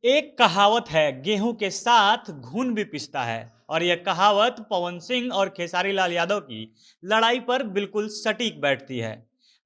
एक कहावत है, गेहूं के साथ घुन भी पिसता है। और यह कहावत पवन सिंह और खेसारी लाल यादव की लड़ाई पर बिल्कुल सटीक बैठती है।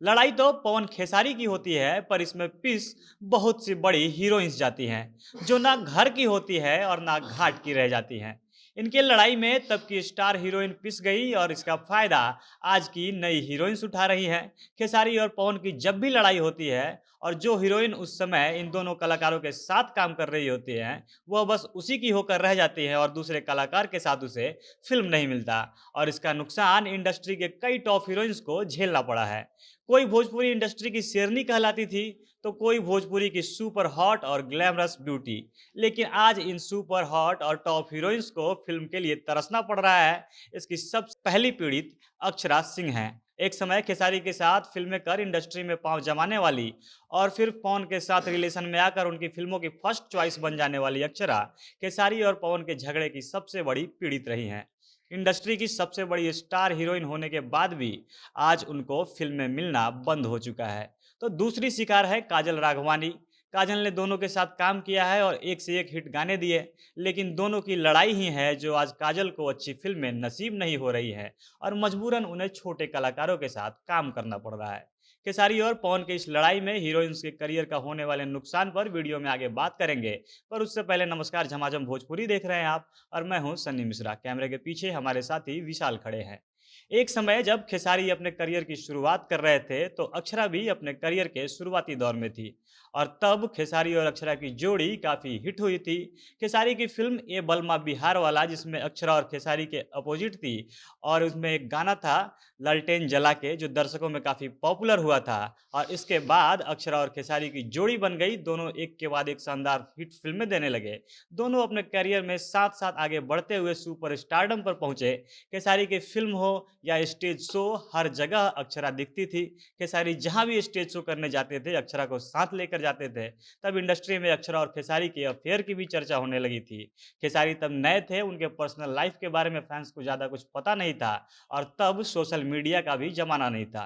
लड़ाई तो पवन खेसारी की होती है, पर इसमें पिस बहुत सी बड़ी हीरोइंस जाती हैं, जो ना घर की होती है और ना घाट की रह जाती हैं। इनके लड़ाई में तब की स्टार हीरोइन पिस गई और इसका फायदा आज की नई हीरोइंस उठा रही हैं। खेसारी और पवन की जब भी लड़ाई होती है और जो हीरोइन उस समय इन दोनों कलाकारों के साथ काम कर रही होती हैं, वह बस उसी की होकर रह जाती है और दूसरे कलाकार के साथ उसे फिल्म नहीं मिलता। और इसका नुकसान इंडस्ट्री के कई टॉप हीरोइंस को झेलना पड़ा है। कोई भोजपुरी इंडस्ट्री की शेरनी कहलाती थी, तो कोई भोजपुरी की सुपर हॉट और ग्लैमरस ब्यूटी। लेकिन आज इन सुपर हॉट और टॉप हीरोइंस को फिल्म के लिए तरसना पड़ रहा है। इसकी सबसे पहली पीड़ित अक्षरा सिंह हैं। एक समय खेसारी के साथ फिल्में कर इंडस्ट्री में पांव जमाने वाली और फिर पवन के साथ रिलेशन में आकर उनकी फिल्मों की फर्स्ट चॉइस बन जाने वाली अक्षरा खेसारी और पवन के झगड़े की सबसे बड़ी पीड़ित रही हैं। इंडस्ट्री की सबसे बड़ी स्टार हीरोइन होने के बाद भी आज उनको फिल्म में मिलना बंद हो चुका है। तो दूसरी शिकार है काजल राघवानी। काजल ने दोनों के साथ काम किया है और एक से एक हिट गाने दिए, लेकिन दोनों की लड़ाई ही है जो आज काजल को अच्छी फिल्में नसीब नहीं हो रही है और मजबूरन उन्हें छोटे कलाकारों के साथ काम करना पड़ रहा है। खेसारी और पवन की इस लड़ाई में हीरोइंस के करियर का होने वाले नुकसान पर वीडियो में आगे बात करेंगे, पर उससे पहले नमस्कार, झमाझम भोजपुरी देख रहे हैं आप और मैं हूं सन्नी मिश्रा। कैमरे के पीछे हमारे साथी विशाल खड़े हैं। एक समय जब खेसारी अपने करियर की शुरुआत कर रहे थे, तो अक्षरा भी अपने करियर के शुरुआती दौर में थी और तब खेसारी और अक्षरा की जोड़ी काफी हिट हुई थी। खेसारी की फिल्म ए बलमा बिहार वाला, जिसमें अक्षरा और खेसारी के अपोजिट थी, और उसमें एक गाना था ललटेन जला के, जो दर्शकों में काफी पॉपुलर हुआ था। और इसके बाद अक्षरा और खेसारी की जोड़ी बन गई। दोनों एक के बाद एक शानदार हिट फिल्में देने लगे। दोनों अपने करियर में साथ साथ आगे बढ़ते हुए सुपर स्टारडम पर पहुंचे। खेसारी की फिल्म हो या स्टेज शो, हर जगह अक्षरा दिखती थी। खेसारी जहां भी स्टेज शो करने जाते थे, अक्षरा को साथ लेकर जाते थे। तब इंडस्ट्री में अक्षरा और खेसारी के अफेयर की भी चर्चा होने लगी थी। खेसारी तब नए थे, उनके पर्सनल लाइफ के बारे में फैंस को ज़्यादा कुछ पता नहीं था और तब सोशल मीडिया का भी ज़माना नहीं था।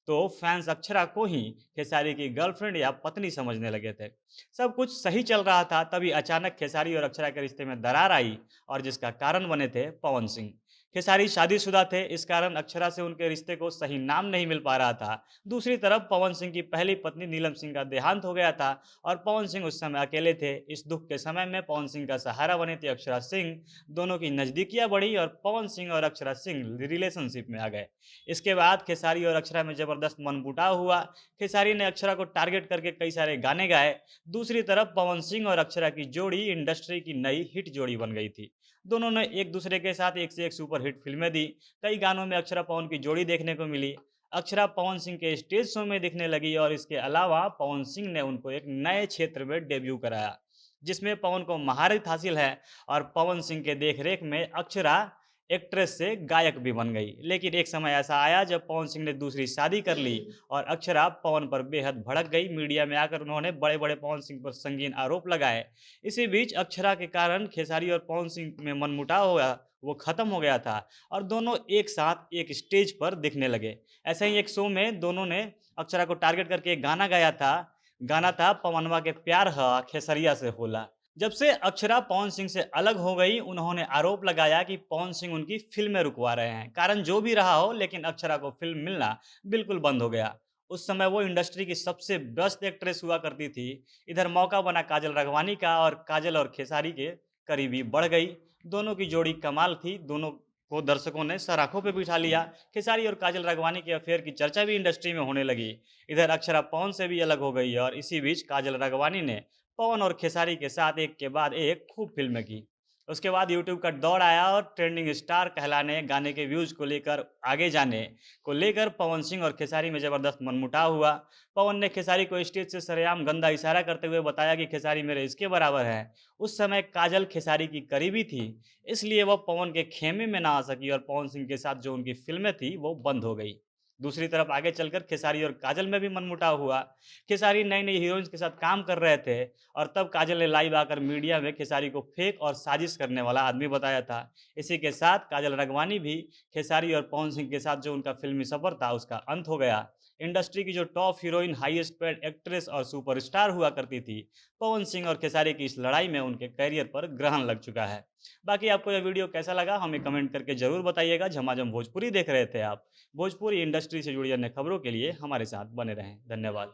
तो फैंस अक्षरा को ही खेसारी की गर्लफ्रेंड या पत्नी समझने लगे थे। सब कुछ सही चल रहा था, तभी अचानक खेसारी और अक्षरा के रिश्ते में दरार आई और जिसका कारण बने थे पवन सिंह। खेसारी शादीशुदा थे, इस कारण अक्षरा से उनके रिश्ते को सही नाम नहीं मिल पा रहा था। दूसरी तरफ पवन सिंह की पहली पत्नी नीलम सिंह का देहांत हो गया था और पवन सिंह उस समय अकेले थे। इस दुख के समय में पवन सिंह का सहारा बने थे अक्षरा सिंह। दोनों की नजदीकियां बढ़ी और पवन सिंह और अक्षरा सिंह रिलेशनशिप में आ गए। इसके बाद खेसारी और अक्षरा में जबरदस्त मनमुटाव हुआ। खेसारी ने अक्षरा को टारगेट करके कई सारे गाने गाए। दूसरी तरफ पवन सिंह और अक्षरा की जोड़ी इंडस्ट्री की नई हिट जोड़ी बन गई थी। दोनों ने एक दूसरे के साथ एक से एक सुपर हिट फिल्में दी। कई गानों में अक्षरा पवन की जोड़ी देखने को मिली। अक्षरा पवन सिंह के स्टेज शो में दिखने लगी और इसके अलावा पवन सिंह ने उनको एक नए क्षेत्र में डेब्यू कराया, जिसमें पवन को महारत हासिल है। और पवन सिंह के देखरेख में अक्षरा एक्ट्रेस से गायक भी बन गई। लेकिन एक समय ऐसा आया जब पवन सिंह ने दूसरी शादी कर ली और अक्षरा पवन पर बेहद भड़क गई। मीडिया में आकर उन्होंने बड़े बड़े पवन सिंह पर संगीन आरोप लगाए। इसी बीच अक्षरा के कारण खेसारी और पवन सिंह में मनमुटाव हुआ, वो खत्म हो गया था और दोनों एक साथ एक स्टेज पर दिखने लगे। ऐसे ही एक शो में दोनों ने अक्षरा को टारगेट करके एक गाना गाया था। गाना था पवनवा के प्यार ह खेसरिया से होला। जब से अक्षरा पवन सिंह से अलग हो गई, उन्होंने आरोप लगाया कि पवन सिंह उनकी फिल्में रुकवा रहे हैं। कारण जो भी रहा हो, लेकिन अक्षरा को फिल्म मिलना बिल्कुल बंद हो गया। उस समय वो इंडस्ट्री की सबसे बेस्ट एक्ट्रेस हुआ करती थी। इधर मौका बना काजल राघवानी का और काजल और खेसारी के करीबी बढ़ गई। दोनों की जोड़ी कमाल थी, दोनों को दर्शकों ने सर आंखों पे बिठा लिया। खेसारी और काजल राघवानी के अफेयर की चर्चा भी इंडस्ट्री में होने लगी। इधर अक्षरा पवन से भी अलग हो गई और इसी बीच काजल राघवानी ने पवन और खेसारी के साथ एक के बाद एक खूब फिल्में की। उसके बाद यूट्यूब का दौर आया और ट्रेंडिंग स्टार कहलाने, गाने के व्यूज को लेकर, आगे जाने को लेकर पवन सिंह और खेसारी में जबरदस्त मनमुटाव हुआ। पवन ने खेसारी को स्टेज से सरेआम गंदा इशारा करते हुए बताया कि खेसारी मेरे इसके बराबर है। उस समय काजल खेसारी की करीबी थी, इसलिए वह पवन के खेमे में ना आ सकी और पवन सिंह के साथ जो उनकी फिल्में थी वो बंद हो गई। दूसरी तरफ आगे चलकर खेसारी और काजल में भी मनमुटाव हुआ। खेसारी नई नई हीरोइंस के साथ काम कर रहे थे और तब काजल ने लाइव आकर मीडिया में खेसारी को फेक और साजिश करने वाला आदमी बताया था। इसी के साथ काजल राघवानी भी खेसारी और पवन सिंह के साथ जो उनका फिल्मी सफर था उसका अंत हो गया। इंडस्ट्री की जो top heroine, highest paid actress और सुपरस्टार हुआ करती थी, पवन सिंह और खेसारी की इस लड़ाई में उनके करियर पर ग्रहण लग चुका है। बाकी आपको यह वीडियो कैसा लगा हमें कमेंट करके जरूर बताइएगा। झमाझम भोजपुरी देख रहे थे आप। भोजपुरी इंडस्ट्री से जुड़ी अन्य खबरों के लिए हमारे साथ बने रहें। धन्यवाद।